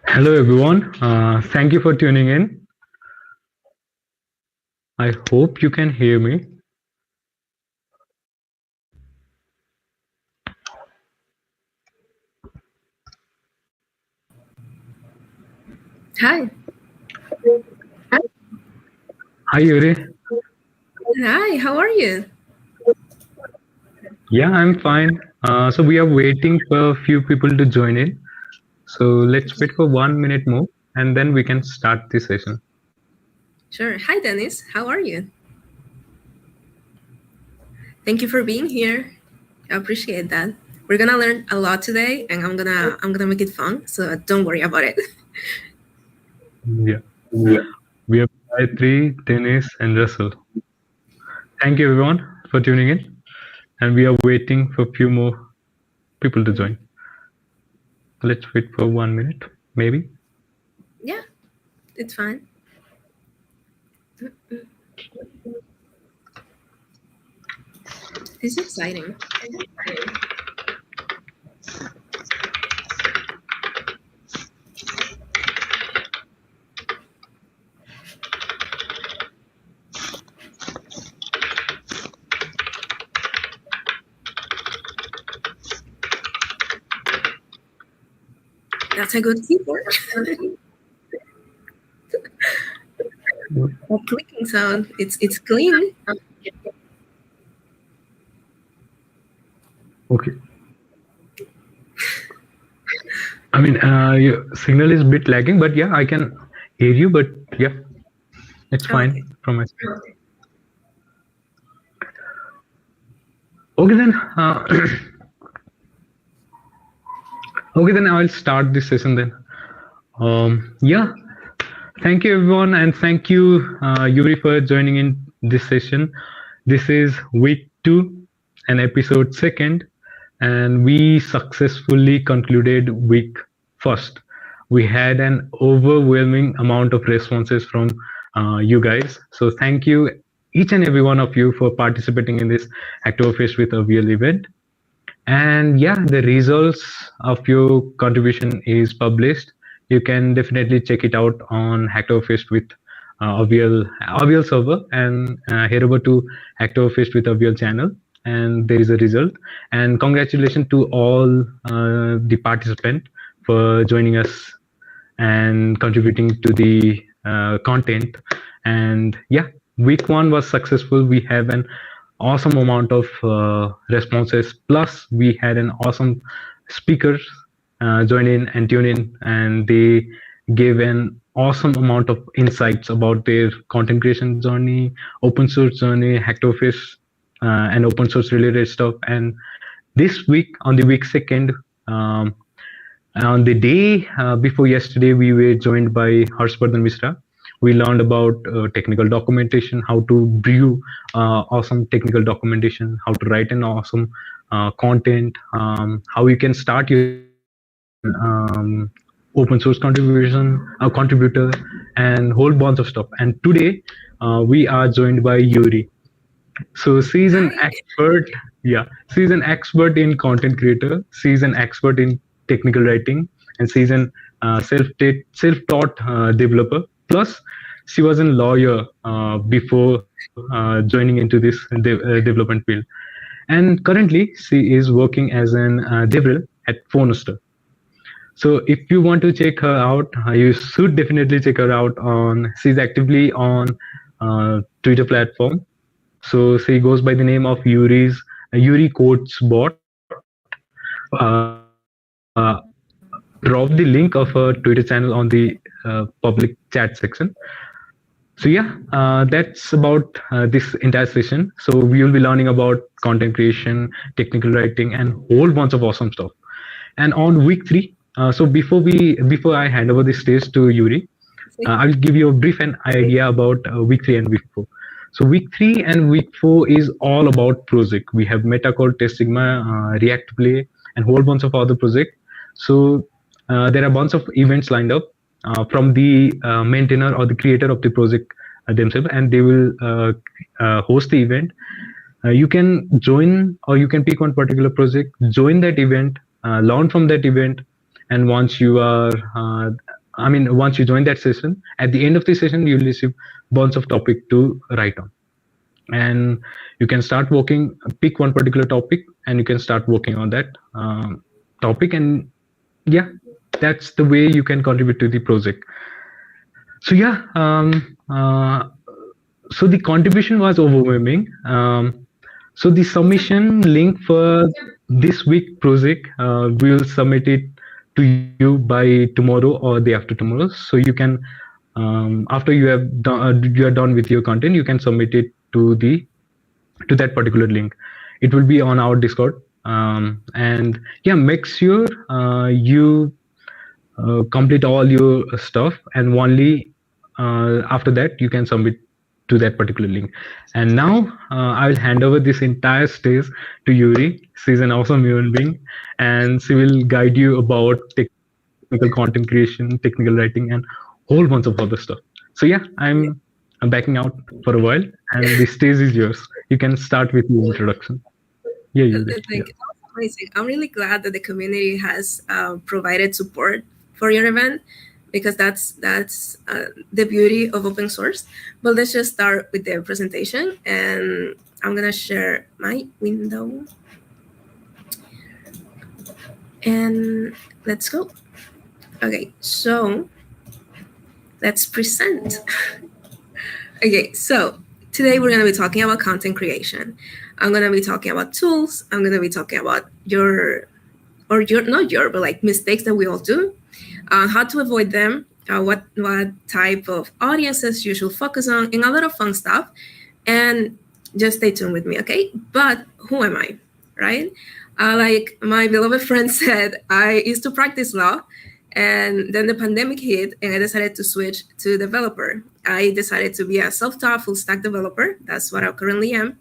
Hello everyone, thank you for tuning in. I hope you can hear me. Hi. Hi Yuri. Hi, how are you? Yeah, I'm fine. So we are waiting for a few people to join in. So let's wait for 1 minute more and then we can start the session. Sure. Hi, Dennis. How are you? Thank you for being here. I appreciate that. We're gonna learn a lot today, and I'm gonna make it fun. So don't worry about it. Yeah, we have Gayatri, Dennis, and Russell. Thank you everyone for tuning in, and we are waiting for a few more people to join. Let's wait for 1 minute, maybe. Yeah, it's fine. This is exciting. That's a good keyboard. That clicking sound. It's clean. Okay. I mean, your signal is a bit lagging, but yeah, I can hear you. But yeah, it's fine Okay. from my side. Okay then. Okay then. I'll start this session then. Yeah. Thank you everyone, and thank you Yuri for joining in this session. This is week 2 and episode 2nd, and we successfully concluded week 1st. We had an overwhelming amount of responses from you guys, so thank you each and every one of you for participating in this Hacktoberfest with a real event. And yeah, the results of your contribution is published. You can definitely check it out on Hacktoberfest with Avial server, and head over to Hacktoberfest with Avial channel, and there is a result. And congratulations to all the participants for joining us and contributing to the content. And yeah, week 1 was successful. We have an awesome amount of responses, plus we had an awesome speakers join in and tune in, and they gave an awesome amount of insights about their content creation journey, open source journey, Hacktoberfest, and open source related stuff. And this week, on the week 2nd, on the day before yesterday, we were joined by Harshvardhan Mishra. We learned about technical documentation, how to brew awesome technical documentation, how to write an awesome content, how you can start your open source contribution, a contributor, and whole bunch of stuff. And today we are joined by Yuri. So she's an expert. Yeah, she's an expert in content creator. She's an expert in technical writing, and she's an self-taught developer. Plus, she was a lawyer before joining into this development field. And currently, she is working as an DevRel at Phonester. So if you want to check her out, you should definitely check her out on. She's actively on Twitter platform. So she goes by the name of Yuri Codes Bot. Drop the link of her Twitter channel on the public chat section. So yeah, that's about this entire session. So we will be learning about content creation, technical writing, and whole bunch of awesome stuff. And on week 3, so before I hand over the stage to Yuri, I'll give you a brief an idea about week 3 and week 4. So week 3 and week 4 is all about project. We have Metacode, Test Sigma, React Play, and whole bunch of other projects. So there are a bunch of events lined up from the maintainer or the creator of the project themselves, and they will host the event. you can join, or you can pick one particular project, join that event, learn from that event, and once you are once you join that session, at the end of the session you'll receive bunch of topic to write on, and you can start working, pick one particular topic, and you can start working on that topic. And yeah, that's the way you can contribute to the project. So yeah, so the contribution was overwhelming. So the submission link for this week project, we'll submit it to you by tomorrow or the after tomorrow. So you can, after you have done, you are done with your content, you can submit it to that particular link. It will be on our Discord. And yeah, make sure you complete all your stuff, and only after that you can submit to that particular link. And now I will hand over this entire stage to Yuri. She's an awesome human being, and she will guide you about technical content creation, technical writing, and whole bunch of other stuff. So yeah, I'm backing out for a while, and the stage is yours. You can start with your introduction. Yeah, Yuri. Yeah. That's amazing. I'm really glad that the community has provided support for your event, because that's the beauty of open source. But let's just start with the presentation, and I'm gonna share my window, and let's go. Okay, so let's present. Okay, so today we're gonna be talking about content creation. I'm gonna be talking about tools. I'm gonna be talking about but like mistakes that we all do, how to avoid them, what type of audiences you should focus on, and a lot of fun stuff. And just stay tuned with me, okay? But who am I, right? Like my beloved friend said, I used to practice law, and then the pandemic hit, and I decided to switch to developer. I decided to be a self-taught full stack developer. That's what I currently am.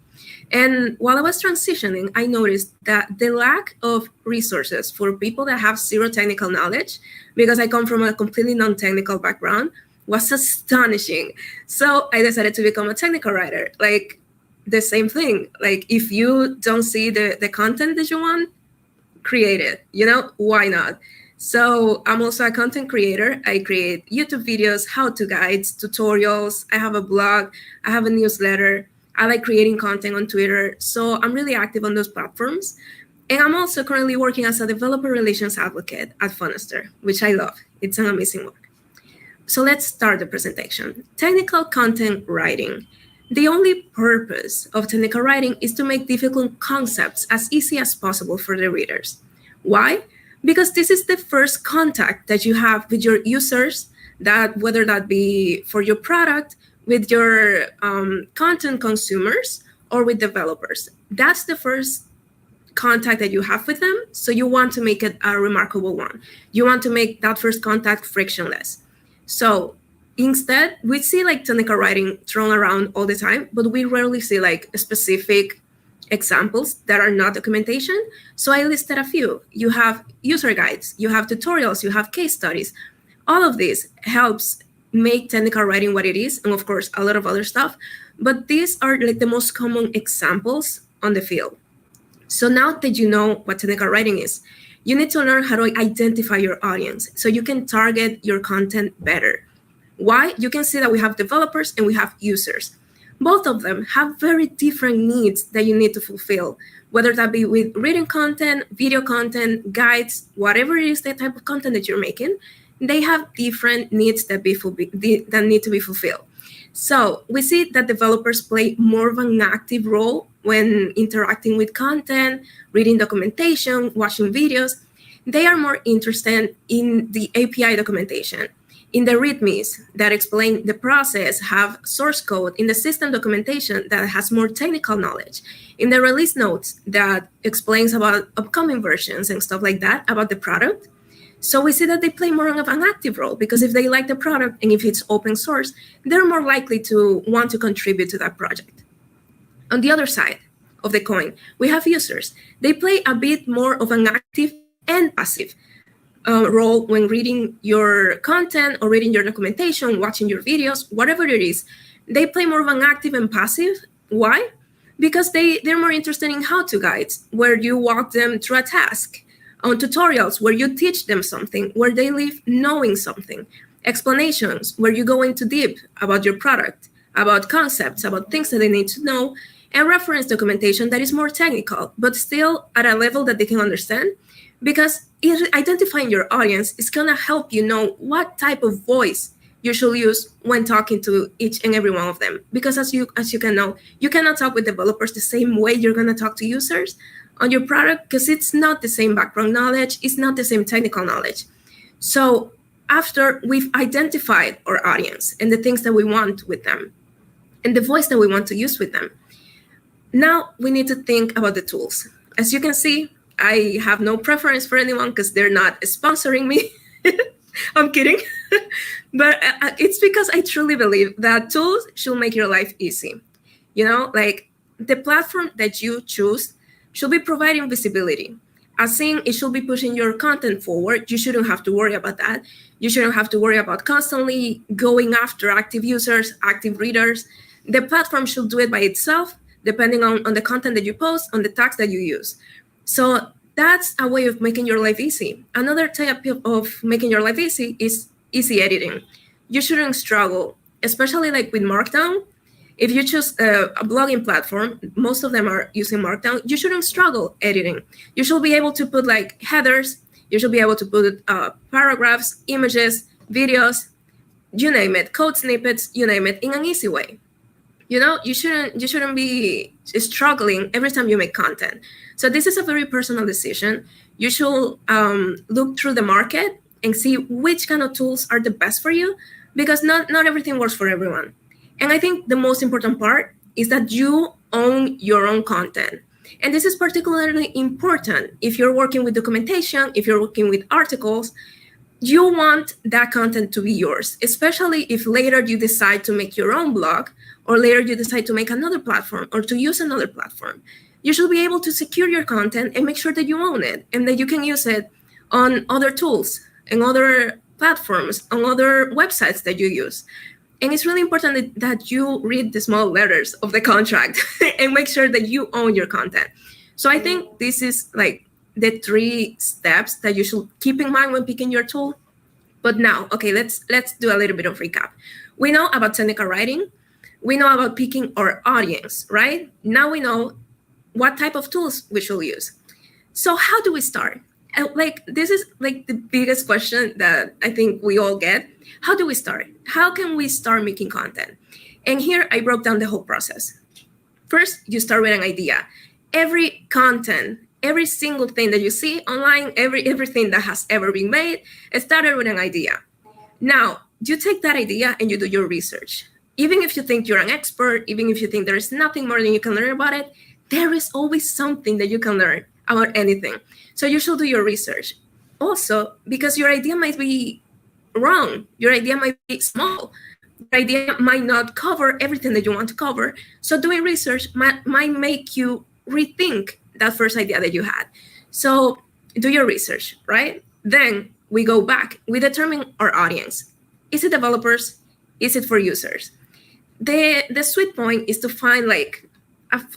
And while I was transitioning, I noticed that the lack of resources for people that have zero technical knowledge, because I come from a completely non-technical background, was astonishing. So I decided to become a technical writer. Like the same thing. Like if you don't see the content that you want, create it. Why not? So I'm also a content creator. I create YouTube videos, how-to guides, tutorials. I have a blog. I have a newsletter. I like creating content on Twitter. So I'm really active on those platforms. And I'm also currently working as a developer relations advocate at Funester, which I love. It's an amazing work. So let's start the presentation. Technical content writing. The only purpose of technical writing is to make difficult concepts as easy as possible for the readers. Why? Because this is the first contact that you have with your users, that whether that be for your product, with your content consumers, or with developers. That's the first contact that you have with them. So you want to make it a remarkable one. You want to make that first contact frictionless. So instead, we see like technical writing thrown around all the time, but we rarely see like specific examples that are not documentation. So I listed a few. You have user guides, you have tutorials, you have case studies. All of this helps make technical writing what it is, and of course, a lot of other stuff. But these are like the most common examples on the field. So now that you know what technical writing is, you need to learn how to identify your audience so you can target your content better. Why? You can see that we have developers and we have users. Both of them have very different needs that you need to fulfill, whether that be with written content, video content, guides, whatever it is, the type of content that you're making, they have different needs that need to be fulfilled. So we see that developers play more of an active role when interacting with content, reading documentation, watching videos. They are more interested in the API documentation, in the READMEs that explain the process, have source code, in the system documentation that has more technical knowledge, in the release notes that explains about upcoming versions and stuff like that about the product. So we see that they play more of an active role, because if they like the product and if it's open source, they're more likely to want to contribute to that project. On the other side of the coin, we have users. They play a bit more of an active and passive role when reading your content or reading your documentation, watching your videos, whatever it is. They play more of an active and passive. Why? because they're more interested in how-to guides where you walk them through a task, on tutorials where you teach them something, where they leave knowing something, explanations where you go into deep about your product, about concepts, about things that they need to know, and reference documentation that is more technical, but still at a level that they can understand. Because identifying your audience is going to help you know what type of voice you should use when talking to each and every one of them. Because as you can know, you cannot talk with developers the same way you're going to talk to users on your product, because it's not the same background knowledge, it's not the same technical knowledge. So after we've identified our audience and the things that we want with them and the voice that we want to use with them, now we need to think about the tools. As you can see, I have no preference for anyone because they're not sponsoring me. I'm kidding. But it's because I truly believe that tools should make your life easy. Like the platform that you choose should be providing visibility. As in, it should be pushing your content forward. You shouldn't have to worry about that. You shouldn't have to worry about constantly going after active users, active readers. The platform should do it by itself, depending on the content that you post, on the tags that you use. So that's a way of making your life easy. Another type of making your life easy is easy editing. You shouldn't struggle, especially like with Markdown. If you choose a blogging platform, most of them are using Markdown, you shouldn't struggle editing. You should be able to put like headers, you should be able to put paragraphs, images, videos, you name it, code snippets, you name it, in an easy way. You shouldn't be struggling every time you make content. So this is a very personal decision. You should look through the market and see which kind of tools are the best for you, because not everything works for everyone. And I think the most important part is that you own your own content. And this is particularly important if you're working with documentation, if you're working with articles. You want that content to be yours, especially if later you decide to make your own blog, or later you decide to make another platform or to use another platform. You should be able to secure your content and make sure that you own it and that you can use it on other tools and other platforms, on other websites that you use. And it's really important that you read the small letters of the contract and make sure that you own your content. So I think this is like the 3 steps that you should keep in mind when picking your tool. But now, okay, let's do a little bit of recap. We know about technical writing. We know about picking our audience, right? Now we know what type of tools we should use. So how do we start? This is like the biggest question that I think we all get. How do we start? How can we start making content? And here I broke down the whole process. First, you start with an idea. Every content, every single thing that you see online, everything that has ever been made, it started with an idea. Now, you take that idea and you do your research. Even if you think you're an expert, even if you think there is nothing more than you can learn about it, there is always something that you can learn about anything. So you should do your research. Also, because your idea might be wrong, your idea might be small, your idea might not cover everything that you want to cover. So doing research might make you rethink that first idea that you had. So do your research, right? Then we go back, we determine our audience. Is it developers? Is it for users? The sweet point is to find like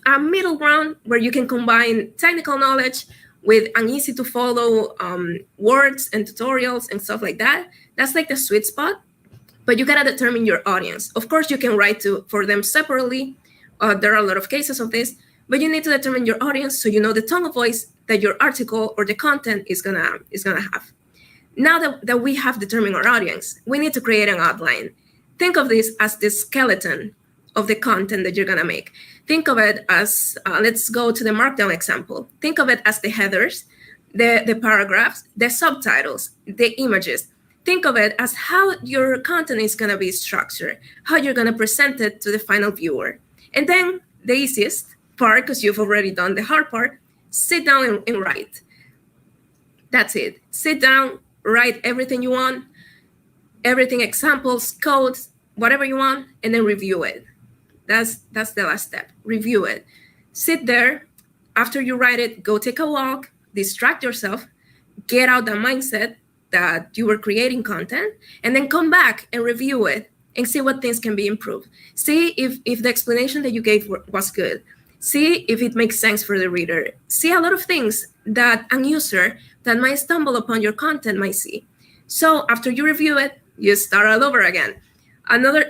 a middle ground where you can combine technical knowledge with an easy to follow words and tutorials and stuff like that. That's like the sweet spot, but you gotta determine your audience. Of course, you can write for them separately. There are a lot of cases of this, but you need to determine your audience so you know the tone of voice that your article or the content is gonna have. Now that we have determined our audience, we need to create an outline. Think of this as the skeleton of the content that you're gonna make. Think of it as, let's go to the Markdown example. Think of it as the headers, the paragraphs, the subtitles, the images. Think of it as how your content is gonna be structured, how you're gonna present it to the final viewer. And then the easiest part, because you've already done the hard part, sit down and write. That's it. Sit down, write everything you want, everything, examples, codes, whatever you want, and then review it. That's the last step. Review it. Sit there. After you write it, go take a walk, distract yourself, get out the mindset that you were creating content, and then come back and review it and see what things can be improved. See if the explanation that you gave was good. See if it makes sense for the reader. See a lot of things that a user that might stumble upon your content might see. So after you review it, you start all over again. Another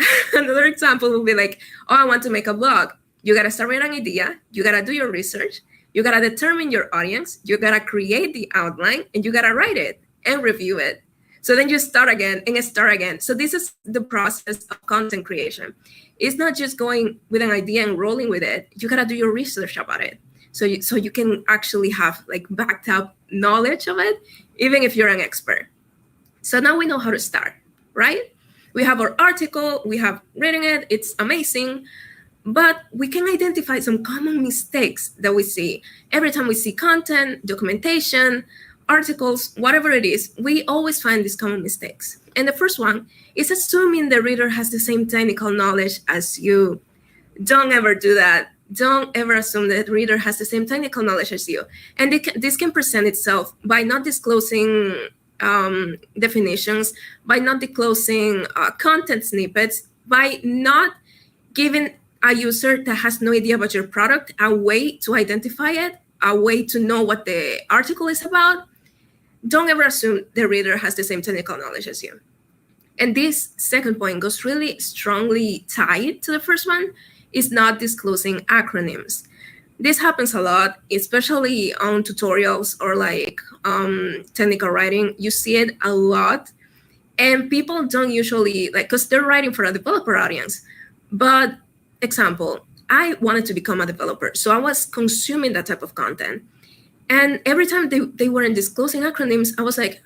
example will be like, oh, I want to make a blog. You got to start with an idea. You got to do your research. You got to determine your audience. You got to create the outline, and you got to write it and review it. So then you start again and start again. So this is the process of content creation. It's not just going with an idea and rolling with it. You got to do your research about it. So you can actually have like backed up knowledge of it, even if you're an expert. So now we know how to start, right? We have our article, we have written it, it's amazing, but we can identify some common mistakes that we see. Every time we see content, documentation, articles, whatever it is, we always find these common mistakes. And the first one is assuming the reader has the same technical knowledge as you. Don't ever do that. Don't ever assume that the reader has the same technical knowledge as you. And this can present itself by not disclosing definitions, by not disclosing content snippets, by not giving a user that has no idea about your product a way to identify it, a way to know what the article is about. Don't ever assume the reader has the same technical knowledge as you. And this second point goes really strongly tied to the first one, is not disclosing acronyms. This happens a lot, especially on tutorials or like technical writing. You see it a lot. And people don't usually, like, because they're writing for a developer audience. But example, I wanted to become a developer. So I was consuming that type of content. And every time they weren't disclosing acronyms, I was like,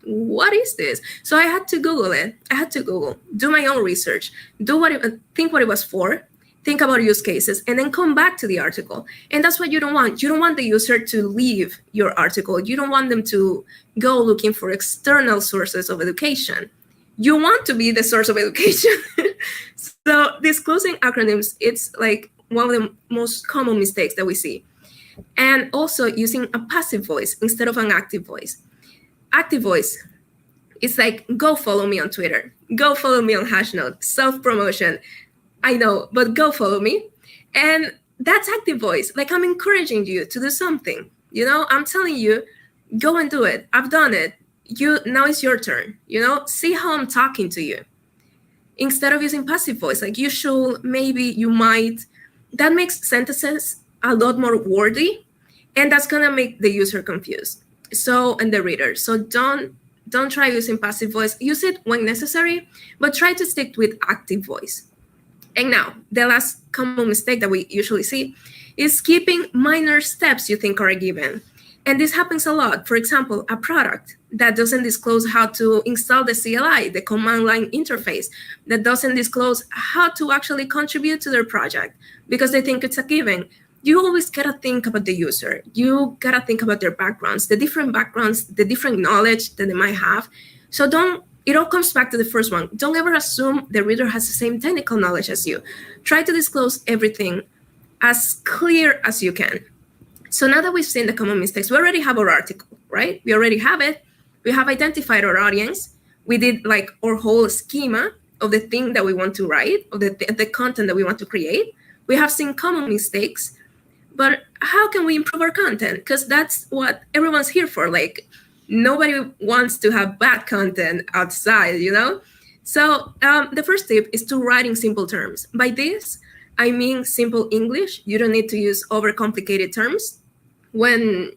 what is this? So I had to Google it. I had to Google, do my own research, think what it was for, think about use cases, and then come back to the article. And that's what you don't want. You don't want the user to leave your article. You don't want them to go looking for external sources of education. You want to be the source of education. So disclosing acronyms, it's like one of the most common mistakes that we see. And also using a passive voice instead of an active voice. Active voice is like, go follow me on Twitter. Go follow me on Hashnote. Self-promotion. I know, but go follow me. And that's active voice. Like, I'm encouraging you to do something. I'm telling you, go and do it. I've done it. Now it's your turn. See how I'm talking to you. Instead of using passive voice, like you should, maybe, you might, that makes sentences a lot more wordy, and that's gonna make the user confused. And the reader. So don't try using passive voice. Use it when necessary, but try to stick with active voice. And now, the last common mistake that we usually see is skipping minor steps you think are a given. And this happens a lot. For example, a product that doesn't disclose how to install the CLI, the command line interface, that doesn't disclose how to actually contribute to their project because they think it's a given. You always gotta think about the user. You gotta think about their backgrounds, the different knowledge that they might have. So it all comes back to the first one. Don't ever assume the reader has the same technical knowledge as you. Try to disclose everything as clear as you can. So now that we've seen the common mistakes, we already have our article, right? We already have it. We have identified our audience. We did like our whole schema of the thing that we want to write, of the content that we want to create. We have seen common mistakes. But how can we improve our content? Because that's what everyone's here for. Like, nobody wants to have bad content outside, So the first tip is to write in simple terms. By this, I mean simple English. You don't need to use overcomplicated terms when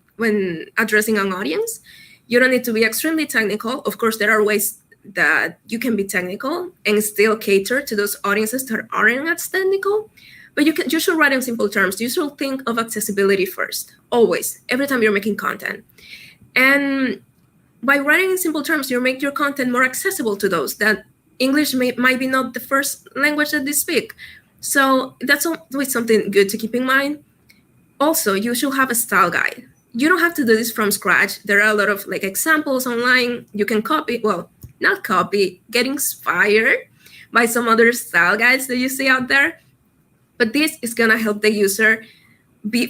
addressing an audience. You don't need to be extremely technical. Of course, there are ways that you can be technical and still cater to those audiences that aren't as technical. But you should write in simple terms. You should think of accessibility first, always, every time you're making content. And by writing in simple terms, you make your content more accessible to those that English might be not the first language that they speak. So that's always something good to keep in mind. Also, you should have a style guide. You don't have to do this from scratch. There are a lot of like examples online. You can get inspired by some other style guides that you see out there. But this is going to help the user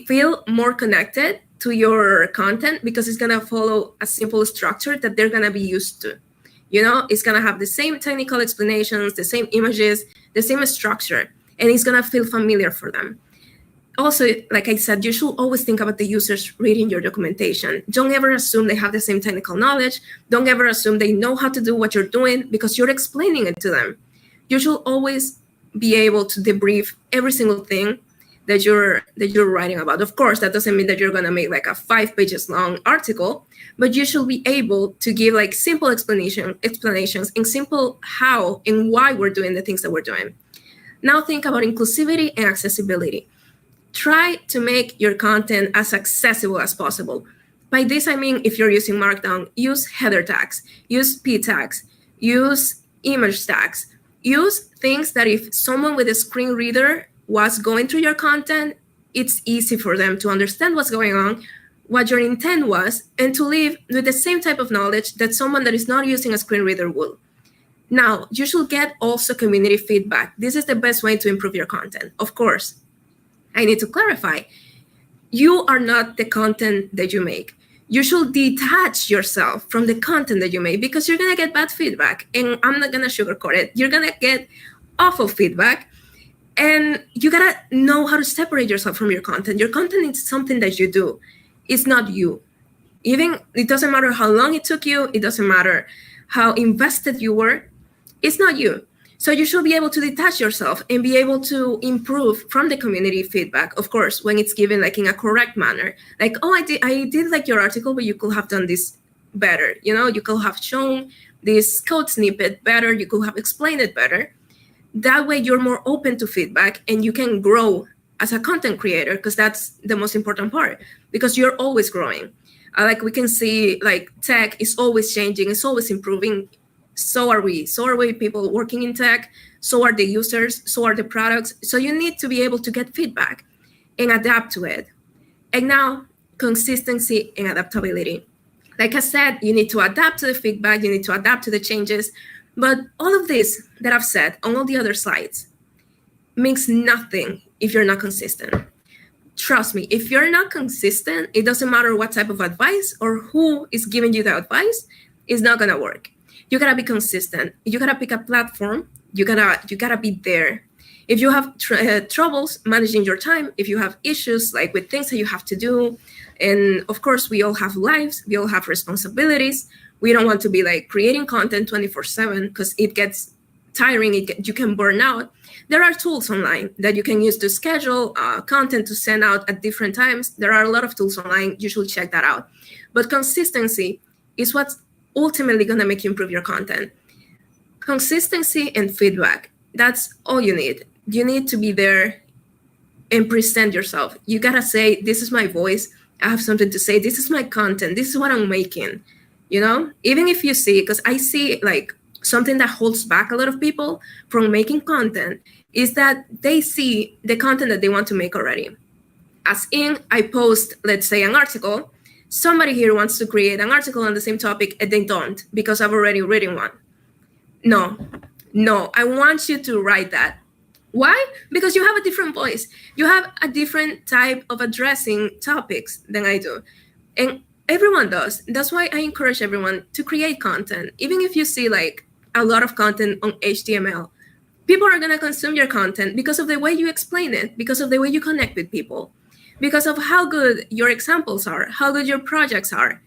feel more connected to your content because it's going to follow a simple structure that they're going to be used to. It's going to have the same technical explanations, the same images, the same structure, and it's going to feel familiar for them. Also, like I said, you should always think about the users reading your documentation. Don't ever assume they have the same technical knowledge. Don't ever assume they know how to do what you're doing because you're explaining it to them. You should always be able to debrief every single thing that you're writing about. Of course, that doesn't mean that you're gonna make like a 5 pages long article, but you should be able to give like simple explanations and simple how and why we're doing the things that we're doing. Now think about inclusivity and accessibility. Try to make your content as accessible as possible. By this, I mean, if you're using Markdown, use header tags, use p tags, use image tags, use things that if someone with a screen reader was going through your content, it's easy for them to understand what's going on, what your intent was, and to leave with the same type of knowledge that someone that is not using a screen reader will. Now, you should get also community feedback. This is the best way to improve your content. Of course, I need to clarify, you are not the content that you make. You should detach yourself from the content that you make because you're gonna get bad feedback, and I'm not gonna sugarcoat it. You're gonna get awful feedback, and you gotta know how to separate yourself from your content. Your content is something that you do. It's not you. Even, it doesn't matter how long it took you, it doesn't matter how invested you were, it's not you. So you should be able to detach yourself and be able to improve from the community feedback, of course, when it's given like in a correct manner. Like, oh, I did like your article, but you could have done this better. You know, you could have shown this code snippet better. You could have explained it better. That way you're more open to feedback and you can grow as a content creator, because that's the most important part, because you're always growing. Like we can see, like tech is always changing, it's always improving. So are we. So are we people working in tech. So are the users. So are the products. So you need to be able to get feedback and adapt to it. And now, consistency and adaptability. Like I said, you need to adapt to the feedback. You need to adapt to the changes. But all of this that I've said on all the other slides means nothing if you're not consistent. Trust me, if you're not consistent, it doesn't matter what type of advice or who is giving you the advice, it's not gonna work. You gotta be consistent. You gotta pick a platform. You gotta be there. If you have troubles managing your time, if you have issues like with things that you have to do, and of course we all have lives, we all have responsibilities. We don't want to be like creating content 24/7 because it gets tiring. You can burn out. There are tools online that you can use to schedule content to send out at different times. There are a lot of tools online. You should check that out. But consistency is what's ultimately going to make you improve your content. Consistency and feedback, that's all you need. You need to be there and present yourself. You got to say, this is my voice. I have something to say. This is my content. This is what I'm making. You know, even if you see, because I see like something that holds back a lot of people from making content is that they see the content that they want to make already. As in, I post, let's say, an article. Somebody here wants to create an article on the same topic and they don't because I've already written one. No, I want you to write that. Why? Because you have a different voice. You have a different type of addressing topics than I do. And everyone does. That's why I encourage everyone to create content. Even if you see like a lot of content on HTML, people are going to consume your content because of the way you explain it, because of the way you connect with people, because of how good your examples are, how good your projects are,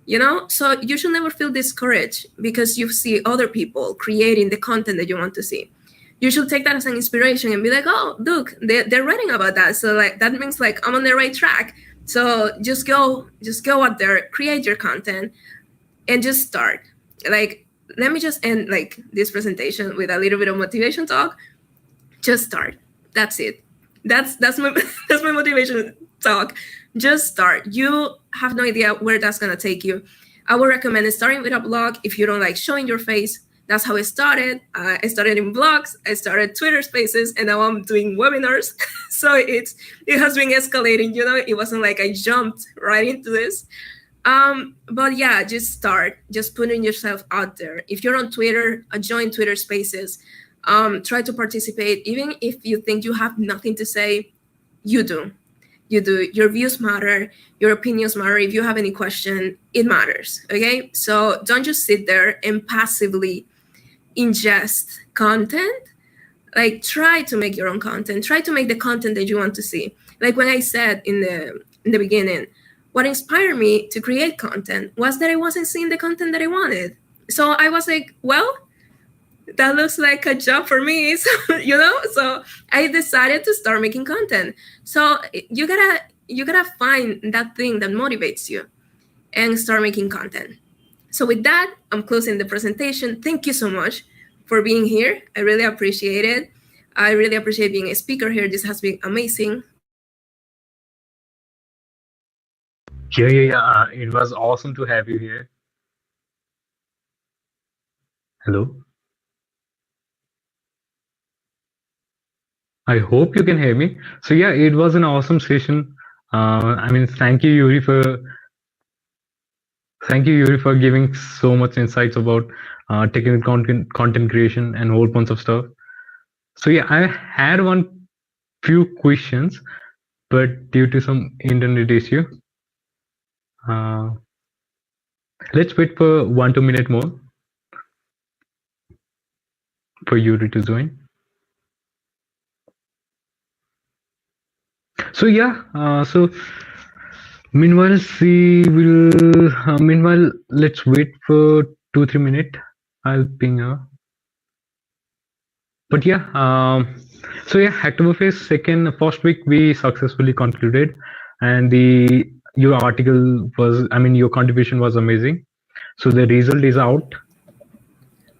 you know? So you should never feel discouraged because you see other people creating the content that you want to see. You should take that as an inspiration and be like, oh, look, they're writing about that. So like, that means like I'm on the right track. So just go out there, create your content and just start. Like, let me just end like this presentation with a little bit of motivation talk. Just start. That's it. That's my that's my motivation talk. Just start. You have no idea where that's gonna take you. I would recommend starting with a blog if you don't like showing your face. That's how it started. I started in blogs. I started Twitter Spaces, and now I'm doing webinars. So it has been escalating. You know, it wasn't like I jumped right into this. But yeah, just start. Just putting yourself out there. If you're on Twitter, join Twitter Spaces. Try to participate. Even if you think you have nothing to say, you do. Your views matter. Your opinions matter. If you have any question, it matters. Okay, so don't just sit there and passively ingest content. Like, try to make your own content. Try to make the content that you want to see. Like when I said in the beginning, what inspired me to create content was that I wasn't seeing the content that I wanted. So I was like, well, that looks like a job for me. So, so I decided to start making content. So you gotta find that thing that motivates you and start making content. So with that, I'm closing the presentation. Thank you so much for being here. I really appreciate it. I really appreciate being a speaker here. This has been amazing. Yeah. It was awesome to have you here. Hello. I hope you can hear me. So yeah, it was an awesome session. I mean, thank you, Yuri, for giving so much insights about technical content creation, and whole bunch of stuff. So yeah, I had few questions, but due to some internet issue, uh, let's wait for 1-2 minutes more for Yuri to join. So yeah, meanwhile, let's wait for 2-3 minutes. I'll ping her. But yeah, so yeah, Hacktoberfest first week we successfully concluded, and your article was, I mean, your contribution was amazing. So the result is out.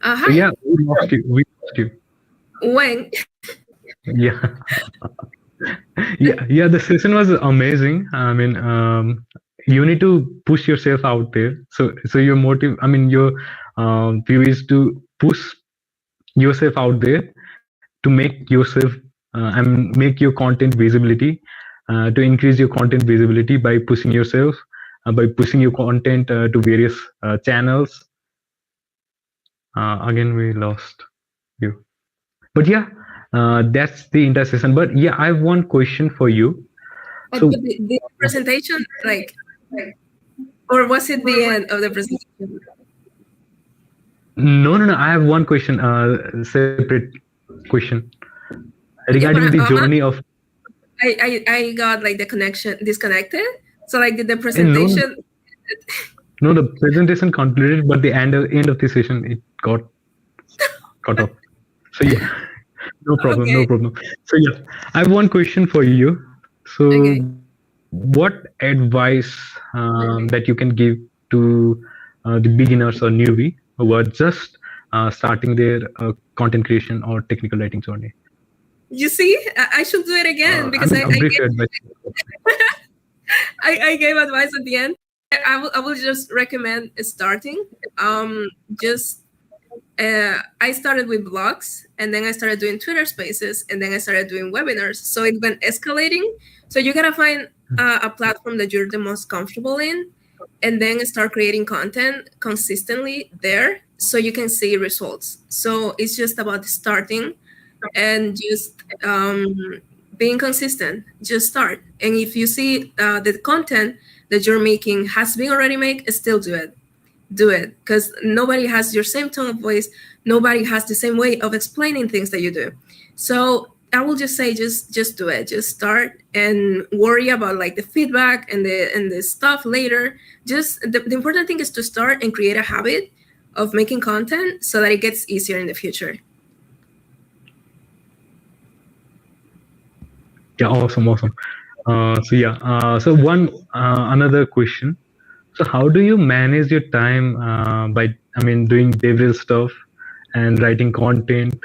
Hi. So yeah, we lost you. When? Yeah. Yeah. The session was amazing. I mean, you need to push yourself out there. So your motive, I mean, your view is to push yourself out there to make yourself and make your content visibility, to increase your content visibility by pushing yourself, by pushing your content to various channels. Again, we lost you. But yeah, that's the intersection. But yeah, I have one question for you. So the presentation, or was it the end of the presentation? No. I have one question, separate question regarding the journey of. I got like the connection disconnected. So like did the presentation. No, the presentation concluded, but the end of the session it got cut off. So yeah, no problem. So yeah, I have one question for you. So what advice that you can give to the beginners or newbie who are just starting their content creation or technical writing journey? You see, I should do it again because I gave advice at the end. I will just recommend starting. I started with blogs, and then I started doing Twitter Spaces, and then I started doing webinars. So it went escalating. So you gotta find a platform that you're the most comfortable in, and then start creating content consistently there, so you can see results. So it's just about starting and just being consistent. Just start, and if you see the content that you're making has been already made, still do it, because nobody has your same tone of voice, nobody has the same way of explaining things that you do. So I will just say, just do it, just start, and worry about like the feedback and the stuff later. Just the important thing is to start and create a habit of making content so that it gets easier in the future. Yeah, awesome. So another question. So how do you manage your time doing behavioral stuff and writing content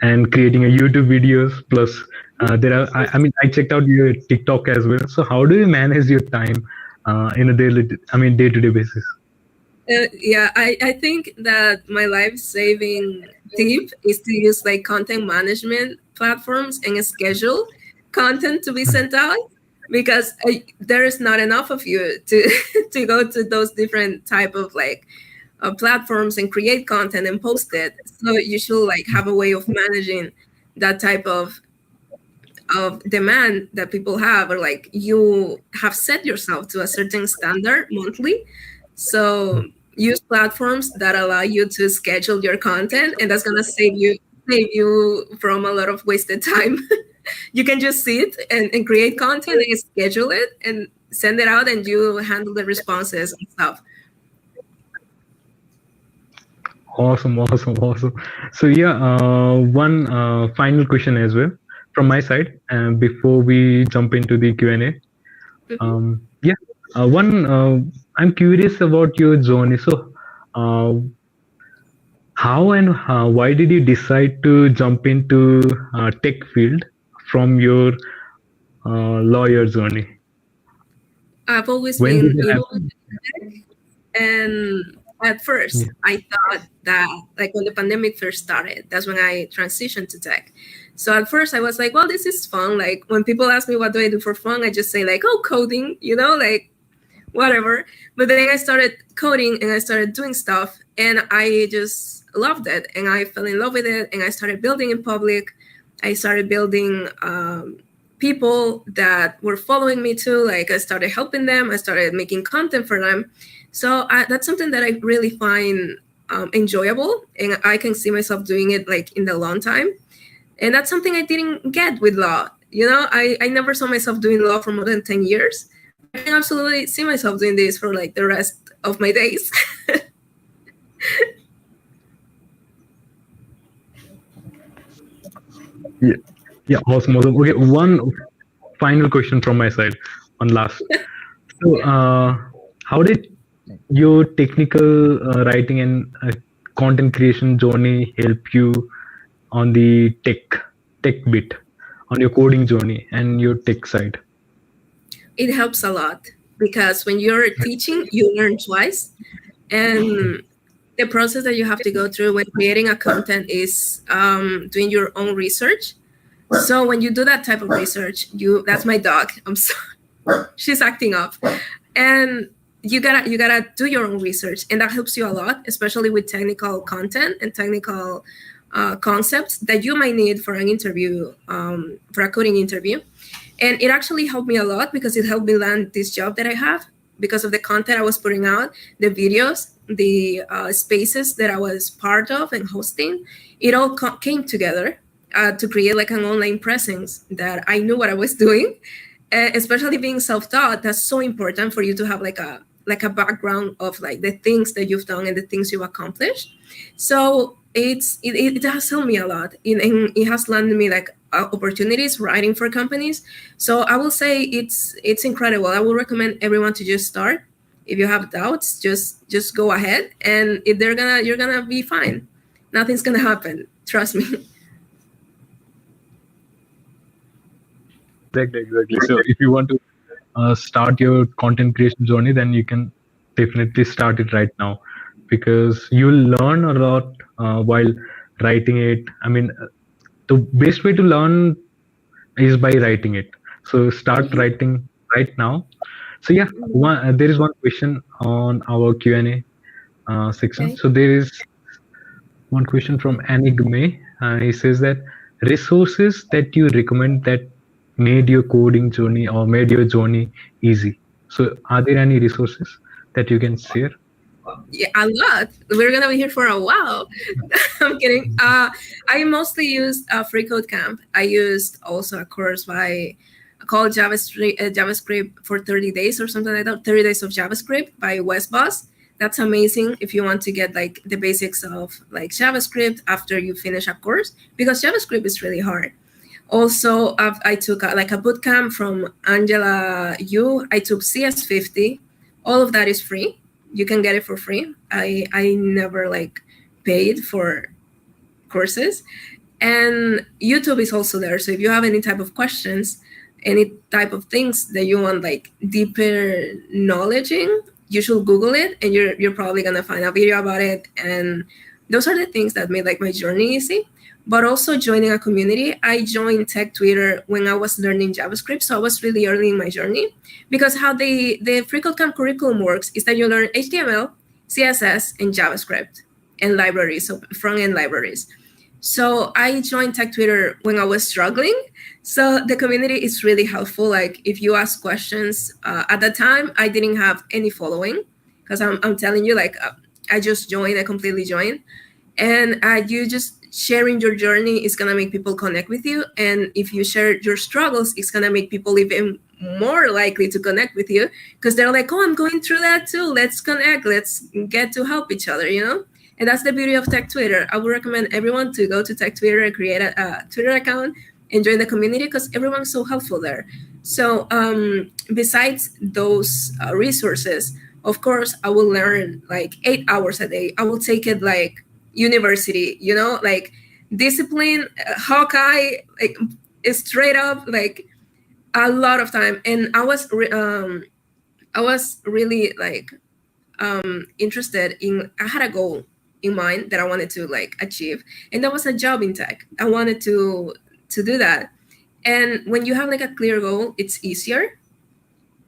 and creating a YouTube videos? Plus, I checked out your TikTok as well. So how do you manage your time in a day-to-day basis? I think that my life-saving tip is to use like content management platforms and schedule content to be sent out, because there is not enough of you to go to those different type of platforms and create content and post it. So you should like have a way of managing that type of demand that people have, or like you have set yourself to a certain standard monthly. So use platforms that allow you to schedule your content, and that's gonna save you from a lot of wasted time. You can just sit and create content and schedule it and send it out, and you handle the responses and stuff. Awesome. So yeah, one final question as well from my side, before we jump into the Q&A. Yeah, one. I'm curious about your journey. So, how and why did you decide to jump into tech field from your lawyer journey? I've always When did been it involved happen? in tech, and at first Yeah. I thought that, like, when the pandemic first started, that's when I transitioned to tech. So at first I was like, well, this is fun. Like, when people ask me what do I do for fun, I just say like, oh, coding, like whatever. But then I started coding and I started doing stuff, and I just loved it, and I fell in love with it, and I started building in public. I started building people that were following me too. Like, I started helping them, I started making content for them. So that's something that I really find enjoyable, and I can see myself doing it like in the long time. And that's something I didn't get with law. I never saw myself doing law for more than 10 years. I can absolutely see myself doing this for like the rest of my days. Yeah. Yeah. Awesome. Okay. One final question from my side. One last. So, how did your technical writing and content creation journey help you on the tech bit, on your coding journey and your tech side? It helps a lot because when you're teaching, you learn twice. And the process that you have to go through when creating a content is doing your own research. So when you do that type of research, that's my dog. I'm sorry. She's acting up. And you gotta do your own research, and that helps you a lot, especially with technical content and technical concepts that you might need for an interview, for a coding interview. And it actually helped me a lot because it helped me land this job that I have because of the content I was putting out, the videos, the spaces that I was part of and hosting. It all came together to create like an online presence that I knew what I was doing. Especially being self-taught, that's so important for you to have like a background of like the things that you've done and the things you've accomplished. So it has helped me a lot, and it has landed me like opportunities writing for companies. So I will say it's incredible. I will recommend everyone to just start. If you have doubts, just go ahead, and if you're gonna be fine. Nothing's gonna happen. Trust me. Exactly. So if you want to start your content creation journey, then you can definitely start it right now, because you'll learn a lot while writing it. I mean, the best way to learn is by writing it. So start writing right now. So yeah, there is one question on our Q&A section. Okay. So there is one question from Enigme. He says that resources that you recommend that made your coding journey or made your journey easy. So are there any resources that you can share? Yeah, a lot. We're gonna be here for a while. I'm kidding. I mostly used Free Code Camp. I used also a course called JavaScript for 30 days or something like that. 30 days of JavaScript by Wes Boss. That's amazing if you want to get like the basics of like JavaScript after you finish a course, because JavaScript is really hard. Also, I took like a bootcamp from Angela Yu. I took CS50. All of that is free. You can get it for free. I never like paid for courses. And YouTube is also there. So if you have any type of questions, any type of things that you want like deeper knowledge in, you should Google it, and you're probably gonna find a video about it. And those are the things that made like my journey easy. But also joining a community. I joined Tech Twitter when I was learning JavaScript, so I was really early in my journey, because how the FreeCodeCamp curriculum works is that you learn HTML, CSS, and JavaScript and libraries, so front-end libraries. So I joined Tech Twitter when I was struggling. So the community is really helpful. Like if you ask questions, at the time I didn't have any following, because I'm telling you, like I just joined, I completely joined. And you just sharing your journey is gonna make people connect with you, and if you share your struggles, it's gonna make people even more likely to connect with you because they're like, oh, I'm going through that too. Let's connect. Let's get to help each other, you know? And that's the beauty of Tech Twitter. I would recommend everyone to go to Tech Twitter and create a Twitter account and join the community because everyone's so helpful there. So besides those resources, of course, I will learn like 8 hours a day. I will take it like university, you know, like discipline, Hawkeye, like straight up, like a lot of time. And I was really like interested in, I had a goal in mind that I wanted to like achieve, and that was a job in tech. I wanted to do that. And when you have like a clear goal, it's easier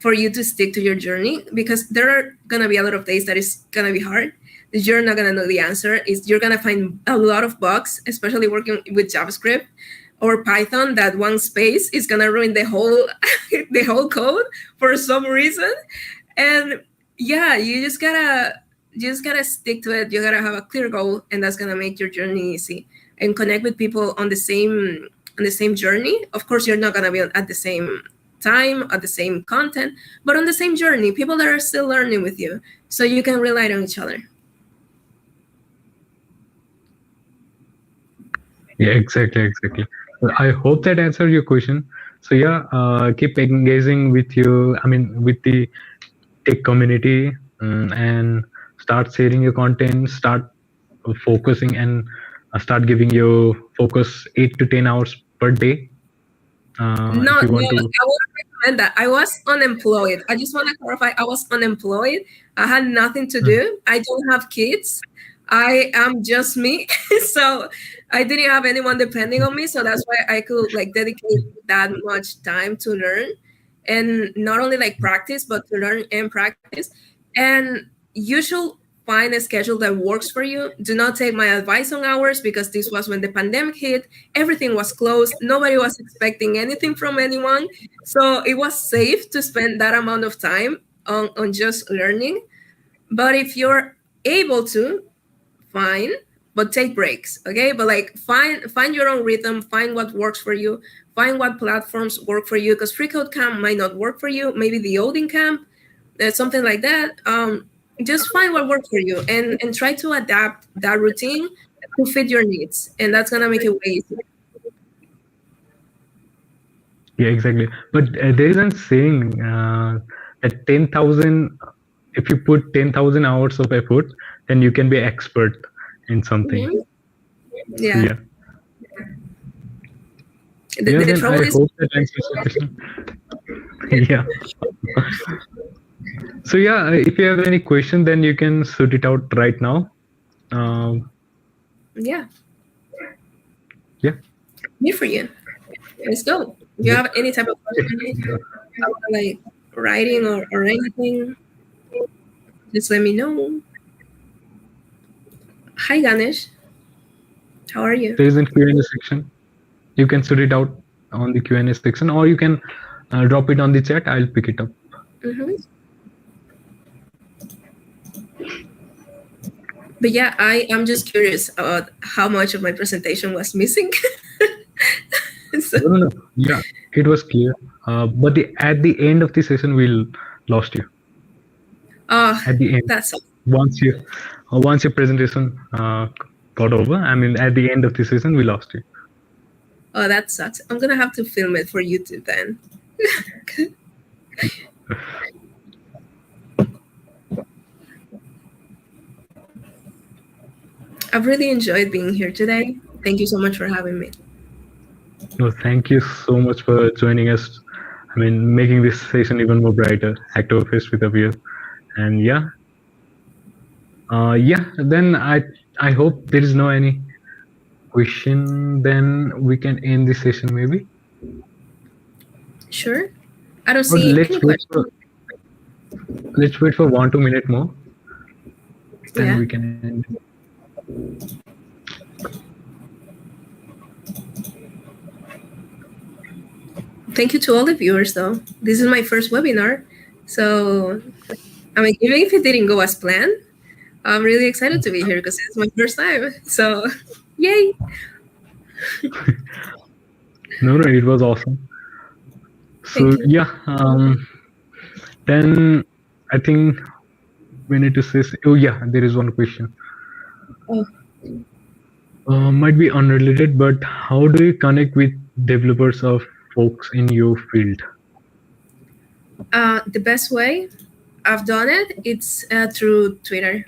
for you to stick to your journey because there are gonna be a lot of days that is gonna be hard. You're not gonna know the answer. You're gonna find a lot of bugs, especially working with JavaScript or Python. That one space is gonna ruin the whole the whole code for some reason. And yeah, you just gotta stick to it. You gotta have a clear goal, and that's gonna make your journey easy and connect with people on the same journey. Of course, you're not gonna be at the same time, at the same content, but on the same journey, people that are still learning with you, so you can rely on each other. Yeah, exactly. I hope that answered your question. So yeah, keep engaging with you. I mean, with the tech community, and start sharing your content. Start focusing and start giving your focus 8 to 10 hours per day. No, I wouldn't recommend that. I was unemployed. I just want to clarify. I was unemployed. I had nothing to do. I don't have kids. I am just me. So I didn't have anyone depending on me. So that's why I could like dedicate that much time to learn and not only like practice, but to learn and practice. And you should find a schedule that works for you. Do not take my advice on hours because this was when the pandemic hit. Everything was closed. Nobody was expecting anything from anyone. So it was safe to spend that amount of time on just learning. But if you're able to, fine, but take breaks, okay? But like find your own rhythm, find what works for you, find what platforms work for you, because Free Code Camp might not work for you, maybe the Odin Camp, something like that. Just find what works for you and try to adapt that routine to fit your needs, and that's gonna make it way easier. Yeah, exactly. But there is a saying that 10,000, if you put 10,000 hours of effort, then you can be expert in something. Mm-hmm. Yeah. The trouble is, hope that answers your question. Yeah. So yeah, if you have any question, then you can shoot it out right now. Yeah. Me for you. Let's go. If you have any type of question, like writing or anything, just let me know. Hi Ganesh, how are you? There is a Q&A section. You can shoot it out on the Q&A section, or you can drop it on the chat. I'll pick it up. Mm-hmm. But yeah, I am just curious about how much of my presentation was missing. So. No. Yeah, it was clear. But at the end of the session, we lost you. At the end, that's once your presentation got over, I mean, at the end of the session, we lost you. Oh, that sucks. I'm gonna have to film it for YouTube then. I've really enjoyed being here today. Thank you so much for having me. No, thank you so much for joining us. I mean, making this session even more brighter. Hacktoberfest with a view. And yeah. Then I hope there is no any question. Then we can end this session maybe. Sure. I don't see any question. Let's wait for 1-2 minutes more. Then we can end. Thank you to all the viewers though. This is my first webinar. So I mean, even if it didn't go as planned, I'm really excited to be here because it's my first time. So Yay! No, it was awesome. So Thank you. yeah, then I think we need to say. Oh yeah, there is one question. Oh. Might be unrelated, but how do you connect with developers or folks in your field? The best way I've done it, it's through Twitter,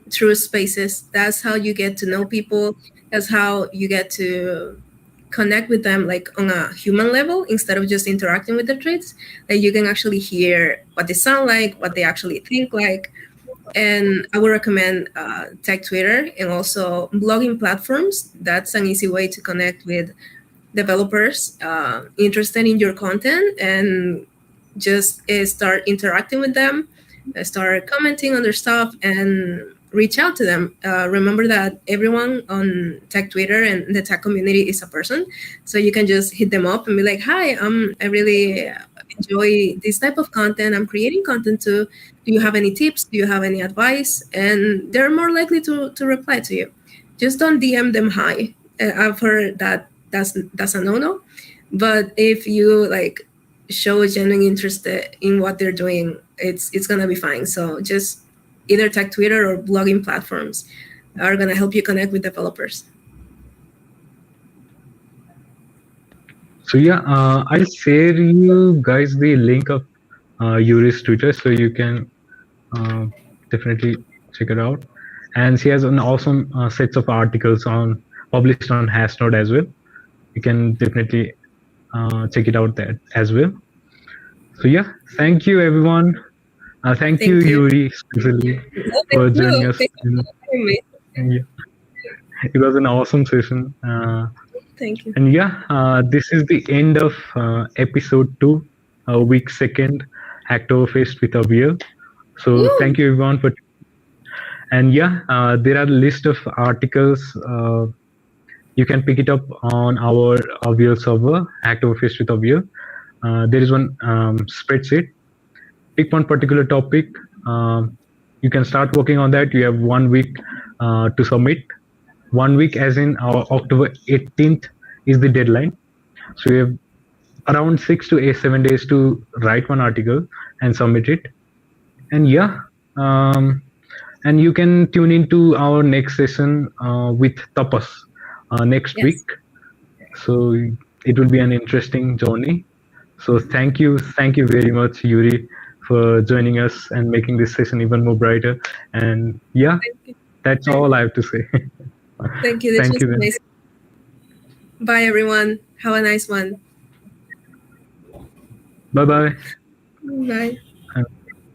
through spaces. That's how you get to know people. That's how you get to connect with them like on a human level instead of just interacting with their tweets. That you can actually hear what they sound like, what they actually think like. And I would recommend Tech Twitter and also blogging platforms. That's an easy way to connect with developers interested in your content and just start interacting with them, start commenting on their stuff, and reach out to them. Remember that everyone on tech Twitter and the tech community is a person, so you can just hit them up and be like, "Hi, I really enjoy this type of content. I'm creating content too. Do you have any tips? Do you have any advice?" And they're more likely to reply to you. Just don't DM them hi. I've heard that that's a no-no. But if you like show a genuine interest in what they're doing, it's gonna be fine. So just either tech Twitter or blogging platforms are gonna help you connect with developers. So yeah, I'll share you guys the link of Yuri's Twitter, so you can definitely check it out. And she has an awesome sets of articles on published on Hasnode as well. You can definitely check it out there as well. So yeah, thank you everyone. Thank you, Yuri, especially for joining us. Yeah, it was an awesome session. Thank you. And yeah, this is the end of episode 2, week 2nd, Hacktoberfest with Avir. So Woo! thank you everyone for. And yeah, there are a list of articles. You can pick it up on our Avir server, Hacktoberfest with Avir. There is one spreadsheet. Pick one particular topic. You can start working on that. You have 1 week to submit. 1 week, as in our October 18th, is the deadline. So you have around 6 to 7 days to write one article and submit it. And yeah, and you can tune into our next session with Tapas next week. So it will be an interesting journey. So thank you very much, Yuri, for joining us and making this session even more brighter. And yeah, that's all I have to say. Thank you. This was amazing. Bye, everyone. Have a nice one. Bye-bye. Bye.